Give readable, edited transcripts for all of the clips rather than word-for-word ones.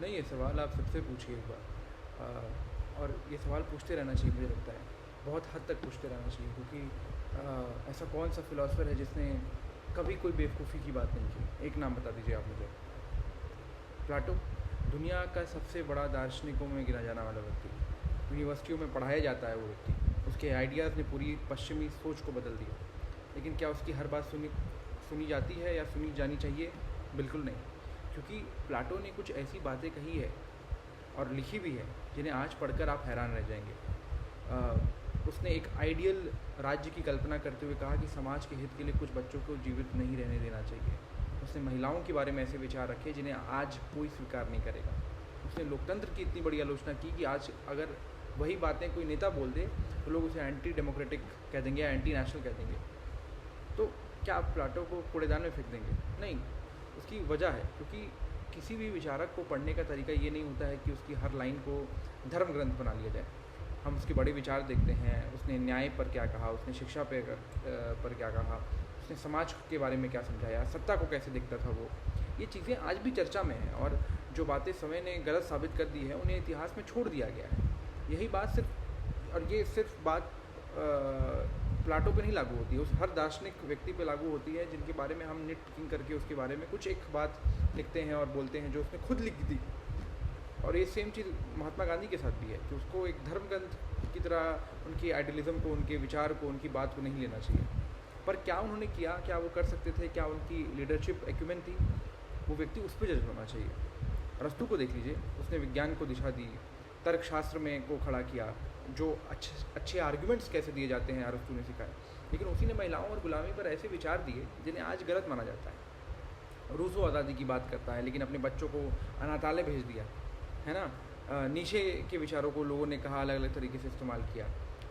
नहीं, ये सवाल आप सबसे पूछिए एक बार। और ये सवाल पूछते रहना चाहिए, मुझे लगता है बहुत हद तक पूछते रहना चाहिए, क्योंकि ऐसा कौन सा फ़िलासफ़र है जिसने कभी कोई बेवकूफ़ी की बात नहीं की। एक नाम बता दीजिए आप मुझे। प्लाटो। दुनिया का सबसे बड़ा दार्शनिकों में गिना जाने वाला व्यक्ति, यूनिवर्सिटियों में पढ़ाया जाता है वो व्यक्ति। उसके आइडियाज़ ने पूरी पश्चिमी सोच को बदल दिया। लेकिन क्या उसकी हर बात सुनी सुनी जाती है या सुनी जानी चाहिए? बिल्कुल नहीं। क्योंकि प्लाटो ने कुछ ऐसी बातें कही है और लिखी भी है जिन्हें आज पढ़कर आप हैरान रह जाएंगे। उसने एक आइडियल राज्य की कल्पना करते हुए कहा कि समाज के हित के लिए कुछ बच्चों को जीवित नहीं रहने देना चाहिए। उसने महिलाओं के बारे में ऐसे विचार रखे जिन्हें आज कोई स्वीकार नहीं करेगा। उसने लोकतंत्र की इतनी बड़ी आलोचना की कि आज अगर वही बातें कोई नेता बोल दे तो लोग उसे एंटी डेमोक्रेटिक कह देंगे या एंटी नेशनल कह देंगे। तो क्या आप प्लाटो को कूड़ेदान में फेंक देंगे? नहीं। उसकी वजह है क्योंकि किसी भी विचारक को पढ़ने का तरीका ये नहीं होता है कि उसकी हर लाइन को धर्म ग्रंथ बना लिया जाए। हम उसके बड़े विचार देखते हैं। उसने न्याय पर क्या कहा, उसने शिक्षा पर क्या कहा, उसने समाज के बारे में क्या समझाया, सत्ता को कैसे देखता था वो। ये चीज़ें आज भी चर्चा में हैं और जो बातें समय ने गलत साबित कर दी है उन्हें इतिहास में छोड़ दिया गया है। यही बात सिर्फ, और ये सिर्फ बात प्लाटो पे नहीं लागू होती है, उस हर दार्शनिक व्यक्ति पे लागू होती है जिनके बारे में हम निट पिकिंग करके उसके बारे में कुछ एक बात लिखते हैं और बोलते हैं जो उसने खुद लिखी थी। और ये सेम चीज़ महात्मा गांधी के साथ भी है कि उसको एक धर्म ग्रंथ की तरह उनकी आइडियलिज्म को, उनके विचार को, उनकी बात को नहीं लेना चाहिए। पर क्या उन्होंने किया, क्या वो कर सकते थे, क्या उनकी लीडरशिप एक्यूमेन थी, वो व्यक्ति उस पर जज होना चाहिए। अरस्तू को देख लीजिए, उसने विज्ञान को दिशा दी, तर्कशास्त्र में को खड़ा किया, जो अच्छे आर्ग्यूमेंट्स कैसे दिए जाते हैं अरस्तू ने सिखाया। लेकिन उसी ने महिलाओं और गुलामी पर ऐसे विचार दिए जिन्हें आज गलत माना जाता है। रूसो आज़ादी की बात करता है लेकिन अपने बच्चों को अनाथालय भेज दिया, है ना। नीचे के विचारों को लोगों ने कहा अलग अलग तरीके से इस्तेमाल किया।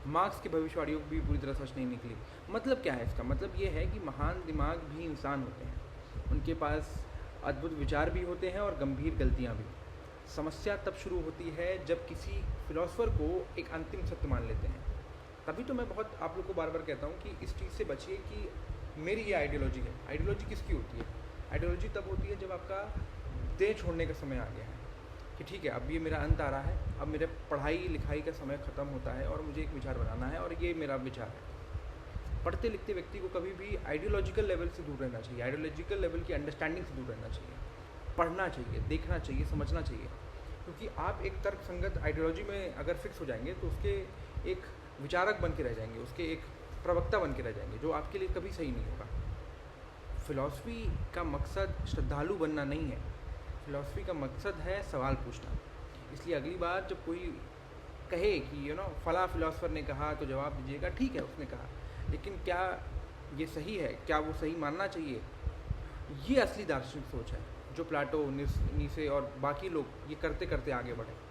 मार्क्स की भविष्यवाणियों भी पूरी तरह सच नहीं निकली। मतलब क्या है इसका? मतलब ये है कि महान दिमाग भी इंसान होते हैं, उनके पास अद्भुत विचार भी होते हैं और गंभीर गलतियाँ भी। समस्या तब शुरू होती है जब किसी फिलोसफर को एक अंतिम सत्य मान लेते हैं। तभी तो मैं बहुत आप लोग को बार बार कहता हूँ कि इस चीज़ से बचिए कि मेरी ये आइडियोलॉजी है। आइडियोलॉजी किसकी होती है? आइडियोलॉजी तब होती है जब आपका देह छोड़ने का समय आ गया है कि ठीक है, अब ये मेरा अंत आ रहा है, अब मेरे पढ़ाई लिखाई का समय ख़त्म होता है और मुझे एक विचार बनाना है और ये मेरा विचार है। पढ़ते लिखते व्यक्ति को कभी भी आइडियोलॉजिकल लेवल से दूर रहना चाहिए, आइडियोलॉजिकल लेवल की अंडरस्टैंडिंग से दूर रहना चाहिए। पढ़ना चाहिए, देखना चाहिए, समझना चाहिए। क्योंकि आप एक तर्क संगत आइडियोलॉजी में अगर फिक्स हो जाएंगे तो उसके एक विचारक बन के रह जाएंगे, उसके एक प्रवक्ता बन के रह जाएंगे, जो आपके लिए कभी सही नहीं होगा। फ़िलॉसफ़ी का मकसद श्रद्धालु बनना नहीं है, फ़िलॉसफ़ी का मकसद है सवाल पूछना। इसलिए अगली बार जब कोई कहे कि फला फ़िलॉसफ़र ने कहा तो जवाब दीजिएगा ठीक है उसने कहा, लेकिन क्या ये सही है, क्या वो सही मानना चाहिए? ये असली दार्शनिक सोच है जो प्लाटो, नीसे और बाकी लोग ये करते करते आगे बढ़े।